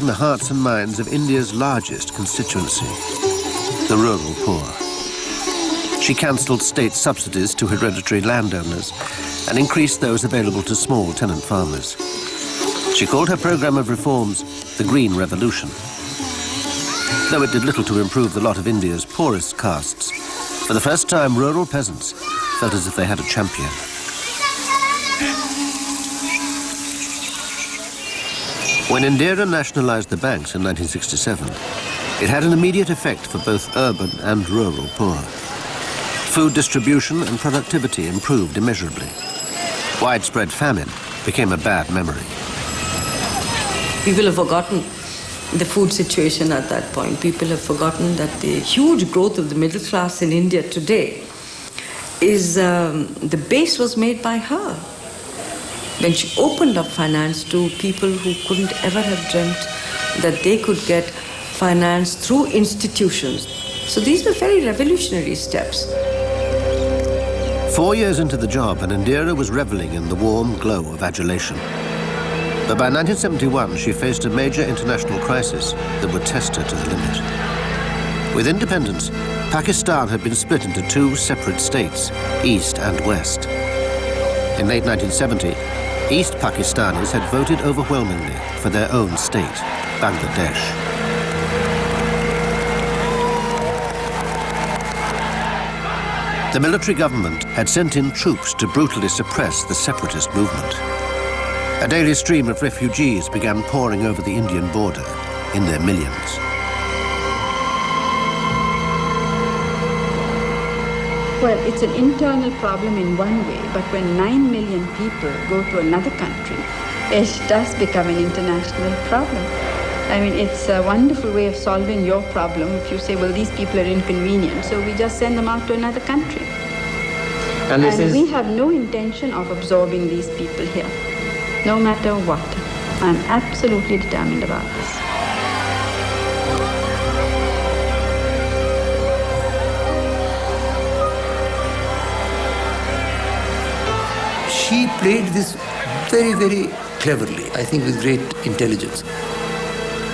in the hearts and minds of India's largest constituency, the rural poor. She cancelled state subsidies to hereditary landowners and increased those available to small tenant farmers. She called her programme of reforms the Green Revolution. Though it did little to improve the lot of India's poorest castes, for the first time rural peasants felt as if they had a champion. When Indira nationalised the banks in 1967, it had an immediate effect for both urban and rural poor. Food distribution and productivity improved immeasurably. Widespread famine became a bad memory. People have forgotten the food situation at that point. People have forgotten that the huge growth of the middle class in India today is the base was made by her. When she opened up finance to people who couldn't ever have dreamt that they could get finance through institutions. So these were very revolutionary steps. 4 years into the job, and Indira was revelling in the warm glow of adulation. But by 1971, she faced a major international crisis that would test her to the limit. With independence, Pakistan had been split into two separate states, East and West. In late 1970, East Pakistanis had voted overwhelmingly for their own state, Bangladesh. The military government had sent in troops to brutally suppress the separatist movement. A daily stream of refugees began pouring over the Indian border in their millions. Well, it's an internal problem in one way, but when 9 million people go to another country, it does become an international problem. I mean, it's a wonderful way of solving your problem if you say, well, these people are inconvenient, so we just send them out to another country. And we have no intention of absorbing these people here, no matter what. I'm absolutely determined about this. She played this very, very cleverly, I think with great intelligence.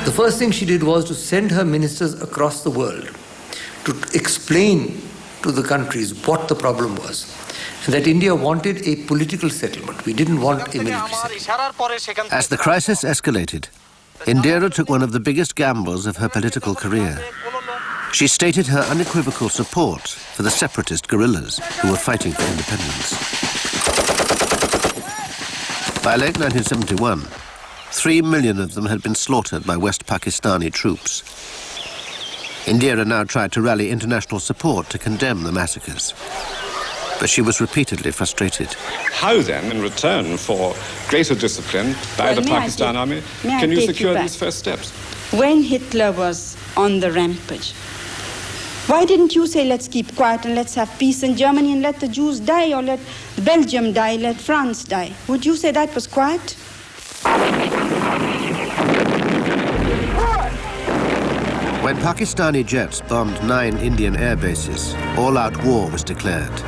The first thing she did was to send her ministers across the world to explain to the countries what the problem was. And that India wanted a political settlement. We didn't want a military settlement. As the crisis escalated, Indira took one of the biggest gambles of her political career. She stated her unequivocal support for the separatist guerrillas who were fighting for independence. By late 1971, 3 million of them had been slaughtered by West Pakistani troops. Indira now tried to rally international support to condemn the massacres, but she was repeatedly frustrated. How then, in return for greater discipline by the Pakistan army, can you secure these first steps? When Hitler was on the rampage, why didn't you say, let's keep quiet and let's have peace in Germany and let the Jews die, or let Belgium die, let France die? Would you say that was quiet? When Pakistani jets bombed 9 Indian air bases, all-out war was declared.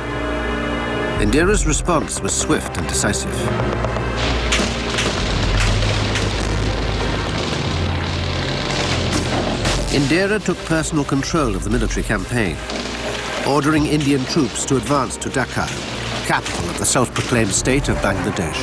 Indira's response was swift and decisive. Indira took personal control of the military campaign, ordering Indian troops to advance to Dhaka, capital of the self-proclaimed state of Bangladesh.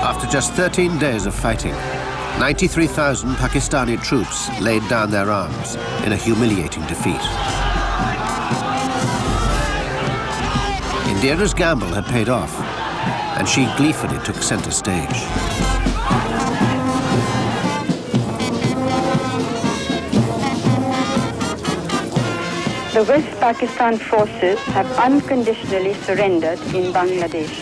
After just 13 days of fighting, 93,000 Pakistani troops laid down their arms in a humiliating defeat. Indira's gamble had paid off, and she gleefully took center stage. The West Pakistan forces have unconditionally surrendered in Bangladesh.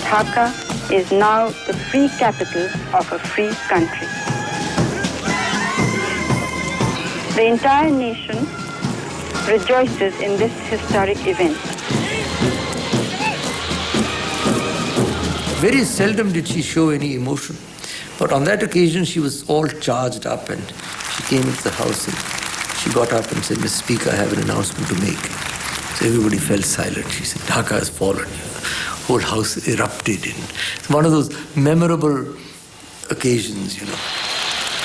Dhaka is now the free capital of a free country. The entire nation rejoices in this historic event. Very seldom did she show any emotion, but on that occasion she was all charged up and She came into the house and she got up and said, Mr. Speaker, I have an announcement to make. So everybody fell silent. She said, Dhaka has fallen. The whole house erupted. It's one of those memorable occasions, you know.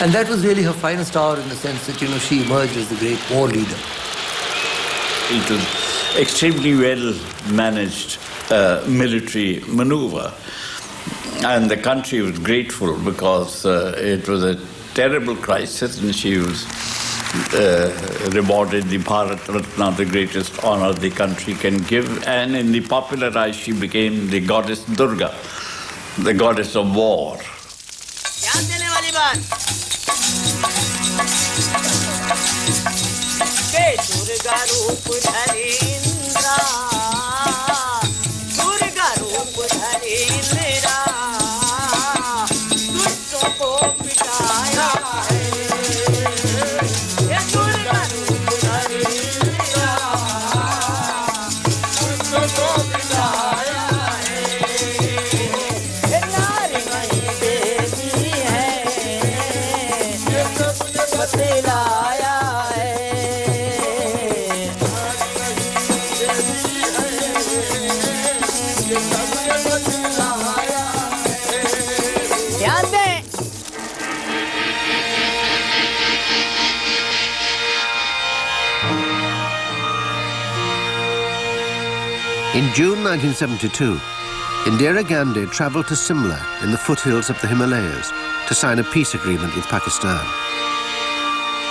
And that was really her finest hour in the sense that, you know, she emerged as the great war leader. It was extremely well managed military maneuver. And the country was grateful because it was a terrible crisis and she was rewarded the Bharat Ratna, the greatest honor the country can give. And in the popular eyes, she became the goddess Durga, the goddess of war. In June 1972, Indira Gandhi travelled to Simla in the foothills of the Himalayas to sign a peace agreement with Pakistan.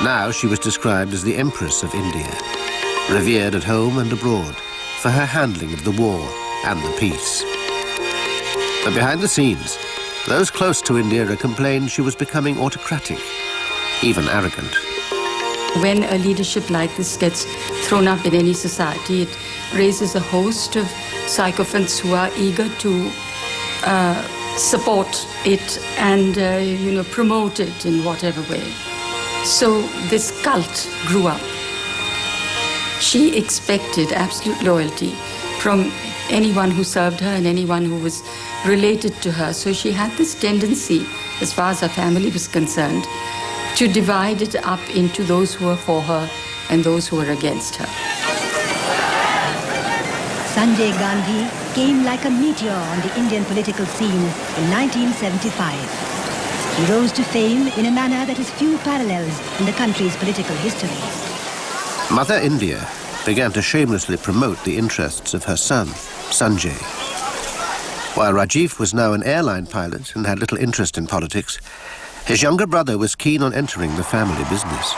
Now she was described as the Empress of India, revered at home and abroad for her handling of the war and the peace. But behind the scenes, those close to Indira complained she was becoming autocratic, even arrogant. When a leadership like this gets thrown up in any society, it raises a host of sycophants who are eager to support it and promote it in whatever way. So this cult grew up. She expected absolute loyalty from anyone who served her and anyone who was related to her. So she had this tendency, as far as her family was concerned, to divide it up into those who were for her and those who were against her. Sanjay Gandhi came like a meteor on the Indian political scene in 1975. He rose to fame in a manner that has few parallels in the country's political history. Mother India began to shamelessly promote the interests of her son, Sanjay. While Rajiv was now an airline pilot and had little interest in politics, his younger brother was keen on entering the family business.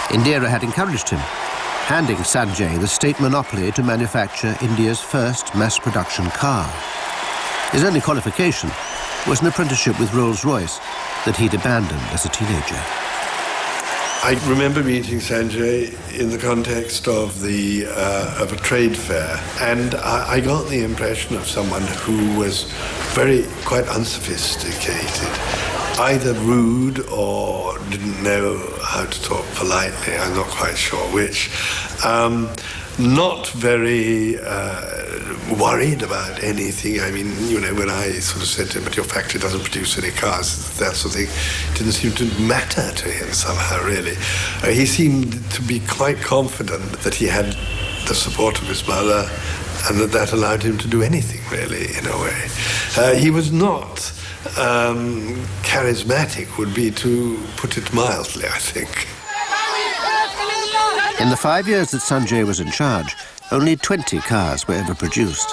Indira had encouraged him, handing Sanjay the state monopoly to manufacture India's first mass-production car. His only qualification was an apprenticeship with Rolls-Royce that he'd abandoned as a teenager. I remember meeting Sanjay in the context of a trade fair, and I got the impression of someone who was quite unsophisticated, either rude or didn't know how to talk politely. I'm not quite sure which. Not very worried about anything. I mean, when I sort of said to him, but your factory doesn't produce any cars, that sort of thing, it didn't seem to matter to him somehow, really. He seemed to be quite confident that he had the support of his mother and that allowed him to do anything, really, in a way. He was not charismatic, would be to put it mildly, I think. In the 5 years that Sanjay was in charge, only 20 cars were ever produced.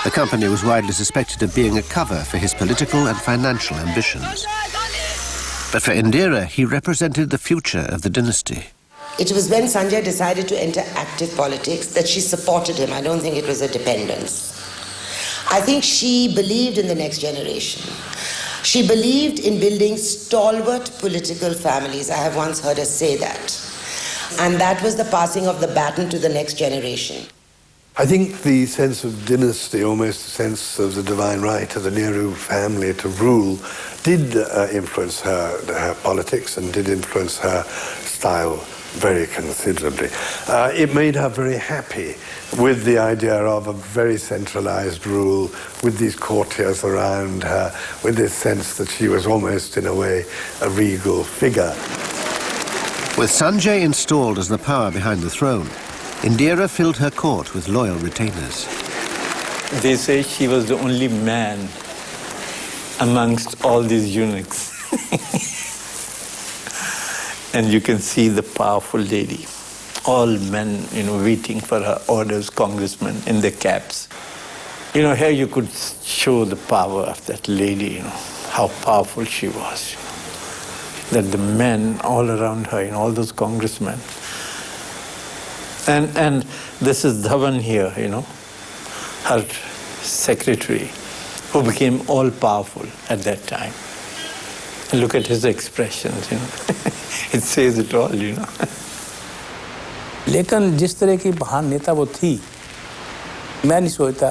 The company was widely suspected of being a cover for his political and financial ambitions. But for Indira, he represented the future of the dynasty. It was when Sanjay decided to enter active politics that she supported him. I don't think it was a dependence. I think she believed in the next generation. She believed in building stalwart political families. I have once heard her say that. And that was the passing of the baton to the next generation. I think the sense of dynasty, almost the sense of the divine right of the Nehru family to rule, did influence her politics and did influence her style very considerably. It made her very happy with the idea of a very centralized rule, with these courtiers around her, with this sense that she was almost, in a way, a regal figure. With Sanjay installed as the power behind the throne, Indira filled her court with loyal retainers. They say she was the only man amongst all these eunuchs. And you can see the powerful lady. All men, waiting for her orders, congressmen in their caps. Here you could show the power of that lady, how powerful she was. That the men all around her, all those congressmen. And this is Dhawan here, her secretary, who became all powerful at that time. And look at his expressions, It says it all, लेकिन जिस तरह की महान नेता वो थी, मैं नहीं सोचता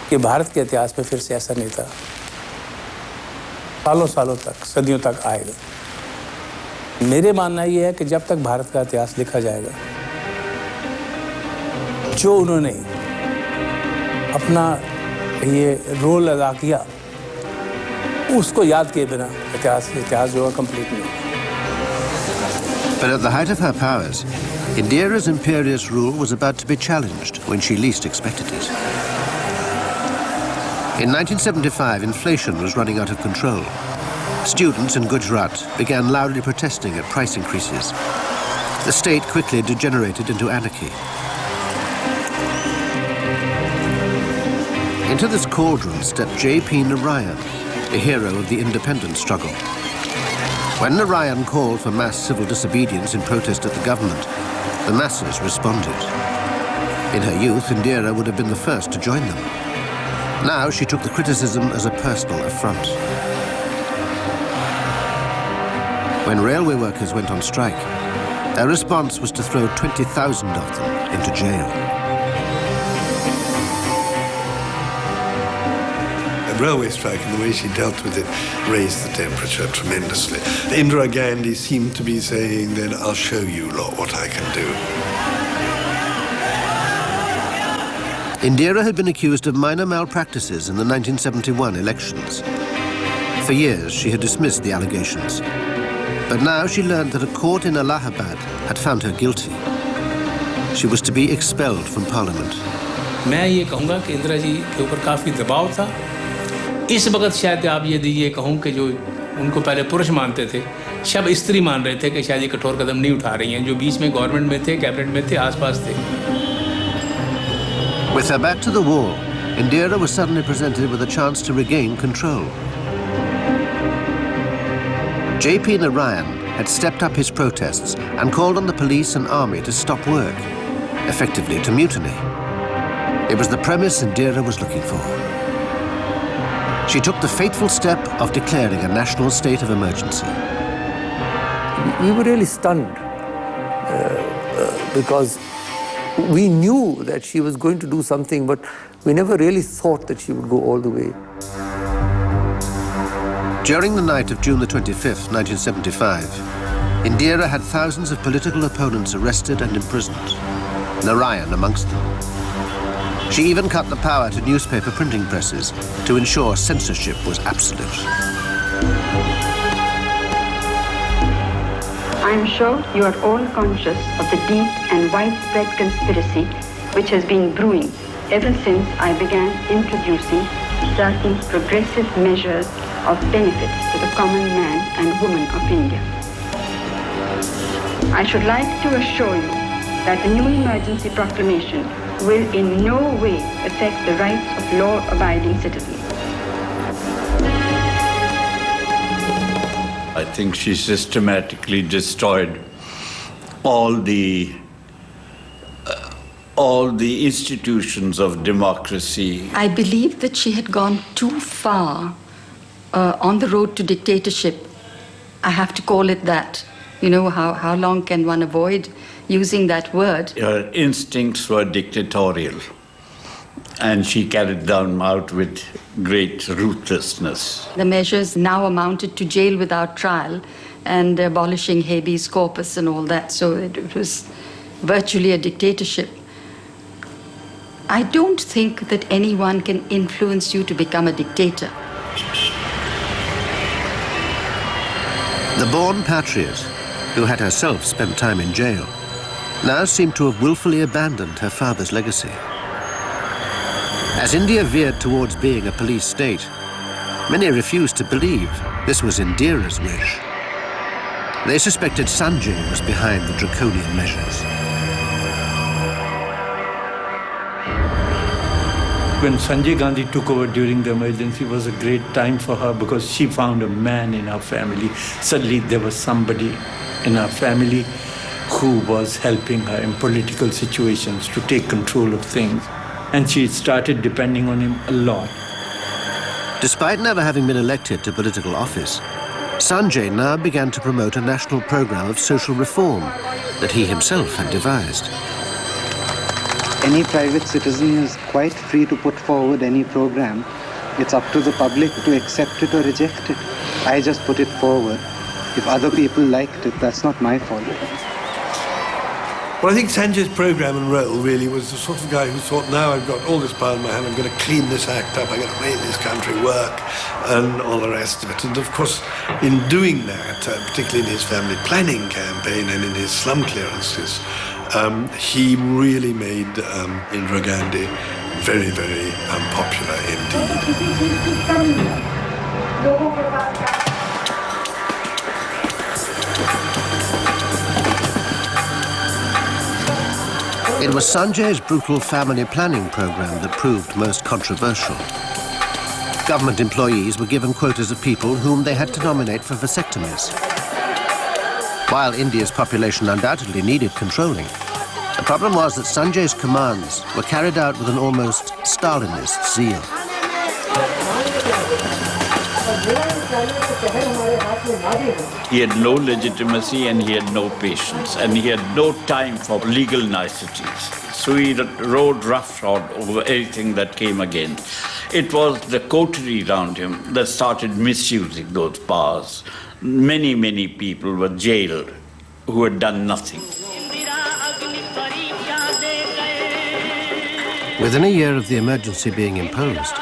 कि भारत के इतिहास में फिर से ऐसा नेता सालों सालों तक, सदियों तक आएगा। मेरे मानना ये है कि जब तक भारत का इतिहास लिखा जाएगा, जो उन्होंने अपना ये रोल अदा किया, उसको याद किए बिना इतिहास जो है कंप्लीट नहीं। But at the height of her powers, Indira's imperious rule was about to be challenged when she least expected it. In 1975, inflation was running out of control. Students in Gujarat began loudly protesting at price increases. The state quickly degenerated into anarchy. Into this cauldron stepped J.P. Narayan, a hero of the independence struggle. When Narayan called for mass civil disobedience in protest at the government, the masses responded. In her youth, Indira would have been the first to join them. Now she took the criticism as a personal affront. When railway workers went on strike, their response was to throw 20,000 of them into jail. The railway strike and the way she dealt with it raised the temperature tremendously. Indira Gandhi seemed to be saying then, I'll show you lot what I can do. Indira had been accused of minor malpractices in the 1971 elections. For years, she had dismissed the allegations. But now she learned that a court in Allahabad had found her guilty. She was to be expelled from parliament. मैं ये कहूँगा कि इंदिरा जी के ऊपर काफ़ी दबाव था। इस वक्त शायद आप ये कहूँ कि जो उनको पहले पुरुष मानते थे, शब स्त्री मान रहे थे कि शायद ये कठोर कदम नहीं उठा रही हैं, जो बीच में गवर्नमेंट में थे, कैबिनेट में थे, आसपास थे। With her back to the wall, Indira was suddenly presented with a chance to regain control. J.P. Narayan had stepped up his protests and called on the police and army to stop work, effectively to mutiny. It was the premise Indira was looking for. She took the fateful step of declaring a national state of emergency. We were really stunned because we knew that she was going to do something, but we never really thought that she would go all the way. During the night of June the 25th, 1975, Indira had thousands of political opponents arrested and imprisoned, Narayan amongst them. She even cut the power to newspaper printing presses to ensure censorship was absolute. I am sure you are all conscious of the deep and widespread conspiracy which has been brewing ever since I began introducing certain progressive measures of benefits to the common man and woman of India. I should like to assure you that the new emergency proclamation will in no way affect the rights of law-abiding citizens. I think she systematically destroyed all the institutions of democracy. I believe that she had gone too far on the road to dictatorship. I have to call it that. You know, how long can one avoid using that word? Her instincts were dictatorial, and she carried them out with great ruthlessness. The measures now amounted to jail without trial and abolishing habeas corpus and all that, so it was virtually a dictatorship. I don't think that anyone can influence you to become a dictator. The born patriot, who had herself spent time in jail, now seemed to have willfully abandoned her father's legacy. As India veered towards being a police state, many refused to believe this was Indira's wish. They suspected Sanjay was behind the draconian measures. When Sanjay Gandhi took over during the emergency, it was a great time for her because she found a man in our family. Suddenly there was somebody in our family who was helping her in political situations to take control of things. And she started depending on him a lot. Despite never having been elected to political office, Sanjay now began to promote a national program of social reform that he himself had devised. Any private citizen is quite free to put forward any program. It's up to the public to accept it or reject it. I just put it forward. If other people liked it, that's not my fault. Well, I think Sanjay's program and role really was the sort of guy who thought, now I've got all this power in my hand, I'm going to clean this act up, I'm going to make this country work, and all the rest of it. And of course, in doing that, particularly in his family planning campaign and in his slum clearances, he really made Indira Gandhi very, very unpopular indeed. It was Sanjay's brutal family planning program that proved most controversial. Government employees were given quotas of people whom they had to nominate for vasectomies. While India's population undoubtedly needed controlling, the problem was that Sanjay's commands were carried out with an almost Stalinist zeal. He had no legitimacy and he had no patience and he had no time for legal niceties. So he rode roughshod over everything that came against. It was the coterie around him that started misusing those powers. Many, many people were jailed who had done nothing. Within a year of the emergency being imposed,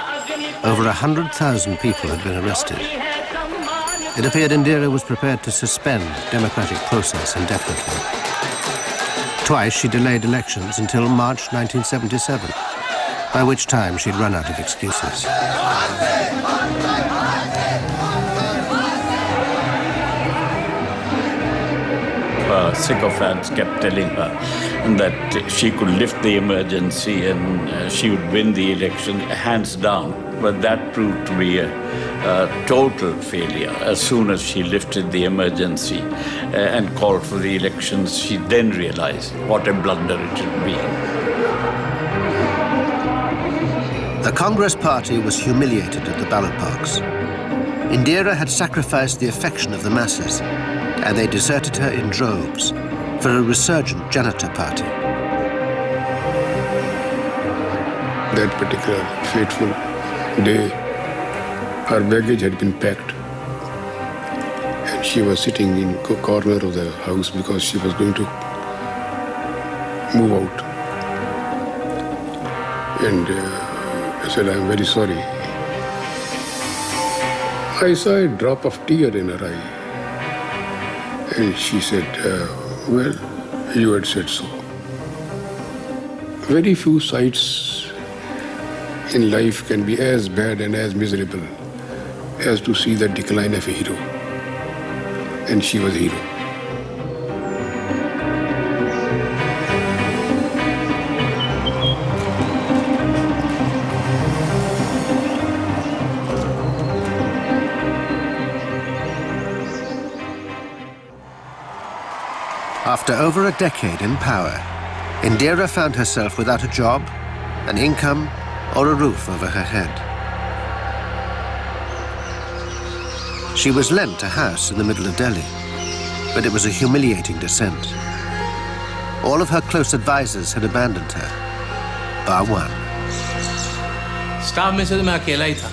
over 100,000 people had been arrested. It appeared Indira was prepared to suspend democratic process indefinitely. Twice she delayed elections until March 1977, by which time she'd run out of excuses. Sycophants kept telling her that she could lift the emergency and she would win the election hands down. But that proved to be a total failure. As soon as she lifted the emergency and called for the elections, she then realized what a blunder it had been. The Congress party was humiliated at the ballot box. Indira had sacrificed the affection of the masses, and they deserted her in droves for a resurgent Janata party. That particular fateful day, her baggage had been packed and she was sitting in a corner of the house because she was going to move out. And I said, I'm very sorry. I saw a drop of tear in her eye. And she said, well, you had said so. Very few sights in life can be as bad and as miserable as to see the decline of a hero. And she was a hero. After over a decade in power, Indira found herself without a job, an income, or a roof over her head. She was lent a house in the middle of Delhi, but it was a humiliating descent. All of her close advisors had abandoned her, bar one. Staff में से तो मैं अकेला ही था.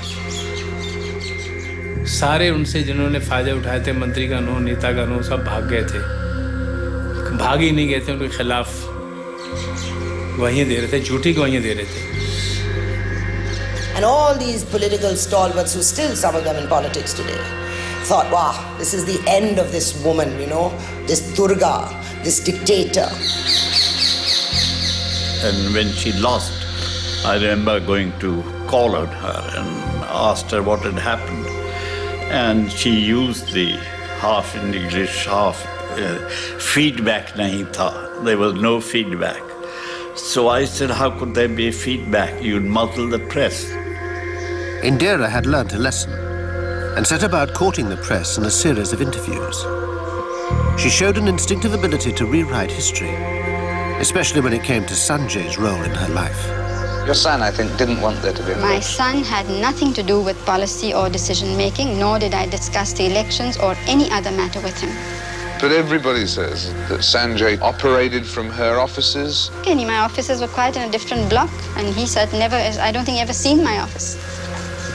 सारे उनसे जिन्होंने फायदे उठाए थे, मंत्री का नो, नेता का नो, सब भाग गए थे. भाग ही नहीं गए थे, उनके खिलाफ गवाहियां दे रहे थे, झूठी गवाहियां दे रहे थे. And all these political stalwarts who still, some of them in politics today, thought, wow, this is the end of this woman, you know, this Durga, this dictator. And when she lost, I remember going to call out her and asked her what had happened. And she used the half in English, half feedback nahi tha. There was no feedback. So I said, how could there be feedback? You'd muzzle the press. Indira had learnt a lesson and set about courting the press in a series of interviews. She showed an instinctive ability to rewrite history, especially when it came to Sanjay's role in her life. Your son, I think, didn't want there to be an My election. son had nothing to do with policy or decision-making, nor did I discuss the elections or any other matter with him. But everybody says that Sanjay operated from her offices. Again, my offices were quite in a different block, and he said I don't think he ever seen my office.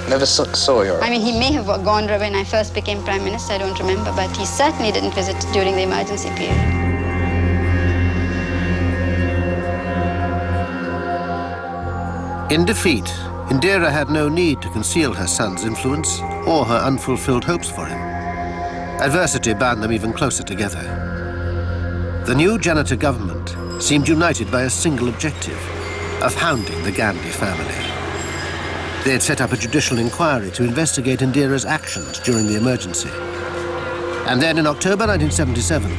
Never saw your office? I mean, he may have gone there when I first became Prime Minister, I don't remember, but he certainly didn't visit during the emergency period. In defeat, Indira had no need to conceal her son's influence or her unfulfilled hopes for him. Adversity bound them even closer together. The new Janata government seemed united by a single objective of hounding the Gandhi family. They had set up a judicial inquiry to investigate Indira's actions during the emergency. And then in October 1977,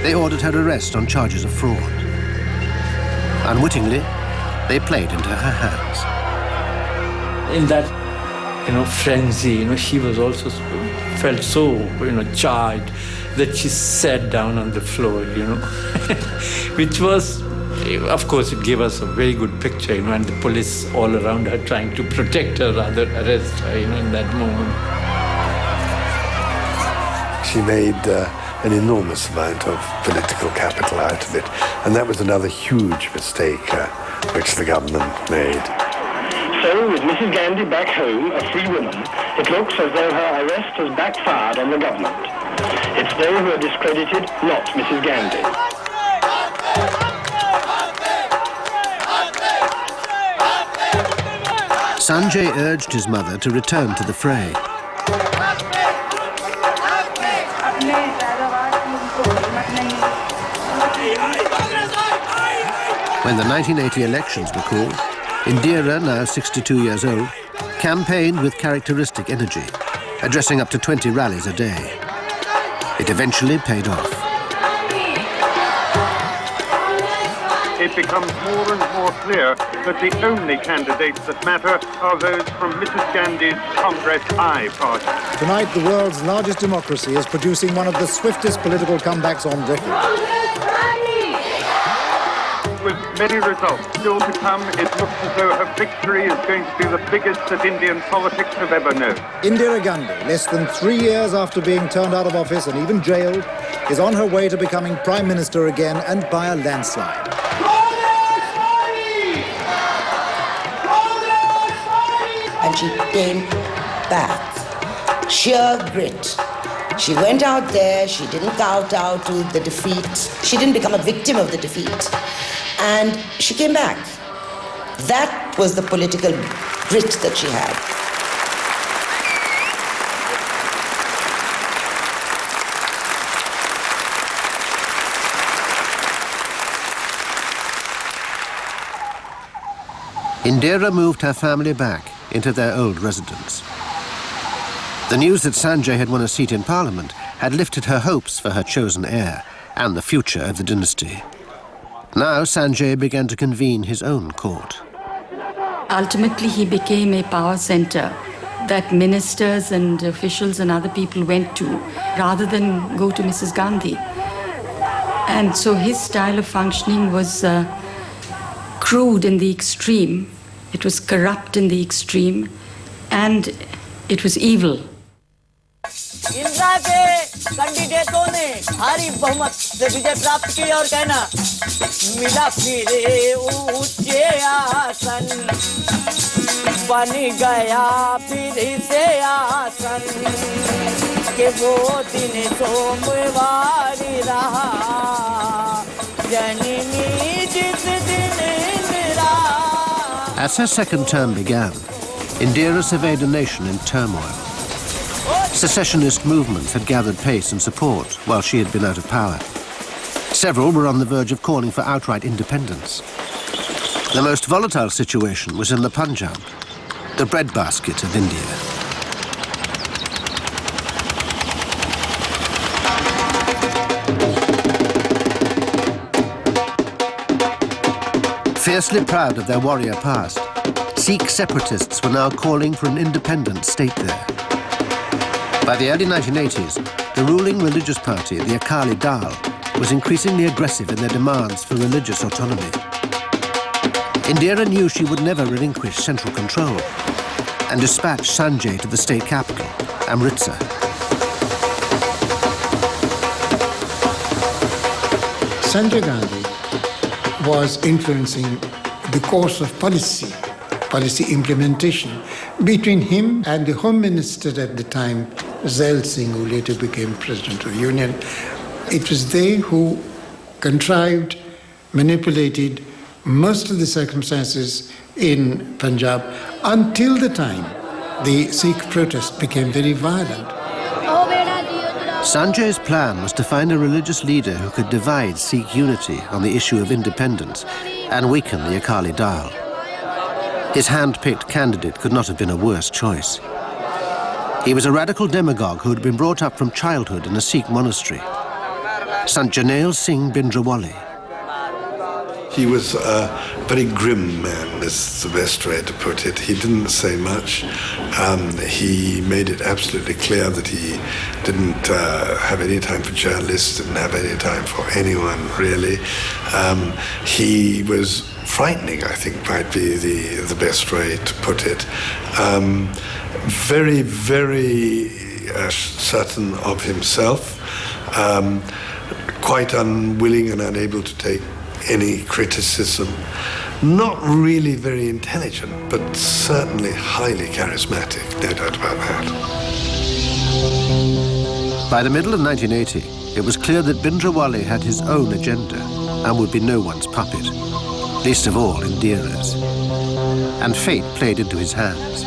they ordered her arrest on charges of fraud. Unwittingly, they played into her hands. In that, frenzy, she was also felt so, charged that she sat down on the floor, which was, of course, it gave us a very good picture, and the police all around her trying to protect her, rather arrest her, in that moment. She made an enormous amount of political capital out of it, and that was another huge mistake which the government made. So, with Mrs. Gandhi back home, a free woman, it looks as though her arrest has backfired on the government. It's they who are discredited, not Mrs. Gandhi. Sanjay urged his mother to return to the fray. When the 1980 elections were called, Indira, now 62 years old, campaigned with characteristic energy, addressing up to 20 rallies a day. It eventually paid off. It becomes more and more clear that the only candidates that matter are those from Mrs. Gandhi's Congress I party. Tonight, the world's largest democracy is producing one of the swiftest political comebacks on record. With many results still to come, it looks as though her victory is going to be the biggest that Indian politics have ever known. Indira Gandhi, less than 3 years after being turned out of office and even jailed, is on her way to becoming Prime Minister again, and by a landslide. And she came back. Sheer grit. She went out there, she didn't kowtow to the defeat. She didn't become a victim of the defeat. And she came back. That was the political grit that she had. Indira moved her family back into their old residence. The news that Sanjay had won a seat in Parliament had lifted her hopes for her chosen heir and the future of the dynasty. Now Sanjay began to convene his own court. Ultimately, he became a power center that ministers and officials and other people went to rather than go to Mrs. Gandhi. And so his style of functioning was crude in the extreme, it was corrupt in the extreme, and it was evil. Indira के कैंडिडेटों ने भारी बहुमत से विजय प्राप्त की और कहना मिला फिरे ऊंचे आसन बन गया फिर से आसन के वो दिन सोमवार रहा जननी जिस दिन Indira. As her second term began, Indira surveyed a nation in turmoil. Secessionist movements had gathered pace and support while she had been out of power. Several were on the verge of calling for outright independence. The most volatile situation was in the Punjab, the breadbasket of India. Fiercely proud of their warrior past, Sikh separatists were now calling for an independent state there. By the early 1980s, the ruling religious party, the Akali Dal, was increasingly aggressive in their demands for religious autonomy. Indira knew she would never relinquish central control and dispatched Sanjay to the state capital, Amritsar. Sanjay Gandhi was influencing the course of policy implementation between him and the Home Minister at the time, Zail Singh, who later became President of the Union. It was they who contrived, manipulated most of the circumstances in Punjab until the time the Sikh protest became very violent. Sanjay's plan was to find a religious leader who could divide Sikh unity on the issue of independence and weaken the Akali Dal. His hand-picked candidate could not have been a worse choice. He was a radical demagogue who had been brought up from childhood in a Sikh monastery, Sant Janel Singh Bindrawali. He was a very grim man, is the best way to put it. He didn't say much. He made it absolutely clear that he didn't have any time for journalists, didn't have any time for anyone, really. He was frightening, I think, might be the best way to put it. Very, very certain of himself, quite unwilling and unable to take any criticism. Not really very intelligent, but certainly highly charismatic, no doubt about that. By the middle of 1980, it was clear that Bindrawali had his own agenda and would be no one's puppet, least of all Indira's. And fate played into his hands.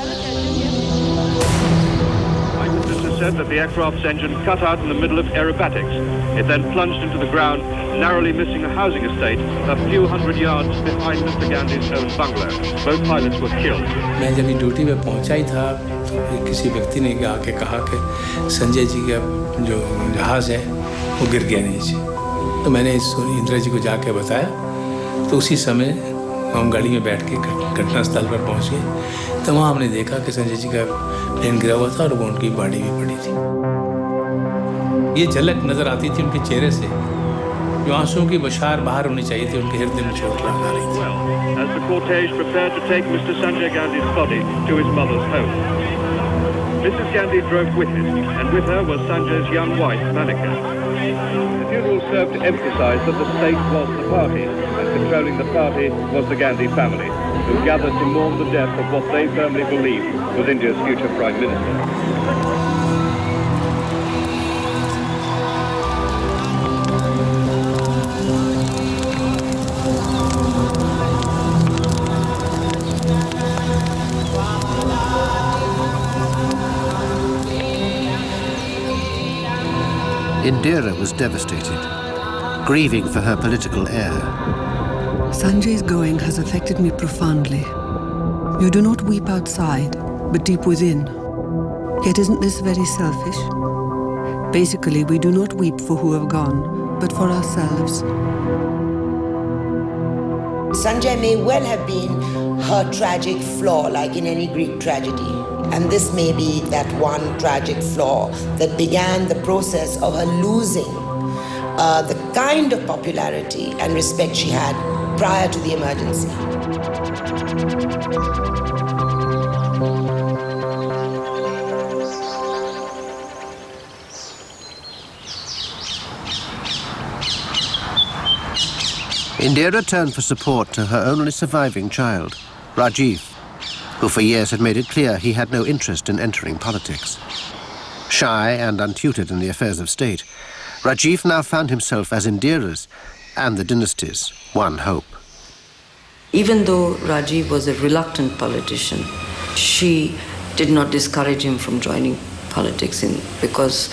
Eyewitnesses said that the aircraft's engine cut out in the middle of aerobatics. It then plunged into the ground, narrowly missing a housing estate a few hundred yards behind Mr. Gandhi's own bungalow. Both pilots were killed. मैं जब duty पे पहुंचा ही था, किसी व्यक्ति ने आके कहा कि संजय जी का जो जहाज है वो गिर गया नीचे। तो मैंने इंदिरा जी को जाके बताया, तो उसी समय हम गाड़ी में बैठ के घटनास्थल पर पहुंच गए। तो वहाँ हमने देखा कि संजय जी का प्लेन गिरा हुआ था और वो उनकी बॉडी भी पड़ी थी। ये झलक नजर आती थी उनके चेहरे से, जो आंसुओं की बौछार बाहर होनी चाहिए थी, उनके हृदय में चोट लगा रही थी। As the cortege prepared to take Mr. Sanjay Gandhi's body to his mother's home, Mrs. Gandhi drove with him, and with her was Sanjay's young wife, Manika. The funeral served to emphasize that the state was the party, and controlling the party was the Gandhi family, who gathered to mourn the death of what they firmly believed was India's future Prime Minister. Indira was devastated, grieving for her political heir. Sanjay's going has affected me profoundly. You do not weep outside, but deep within. Yet isn't this very selfish? Basically, we do not weep for who have gone, but for ourselves. Sanjay may well have been her tragic flaw, like in any Greek tragedy. And this may be that one tragic flaw that began the process of her losing the kind of popularity and respect she had prior to the emergency. Indira turned for support to her only surviving child, Rajiv, who for years had made it clear he had no interest in entering politics. Shy and untutored in the affairs of state, Rajiv now found himself as Indira's and the dynasty's one hope. Even though Rajiv was a reluctant politician, she did not discourage him from joining politics because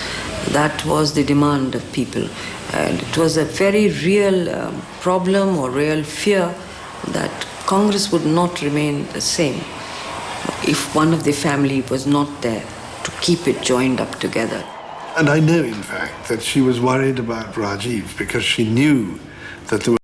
that was the demand of people. And it was a very real problem or real fear that Congress would not remain the same if one of the family was not there to keep it joined up together. And I know, in fact, that she was worried about Rajiv because she knew that there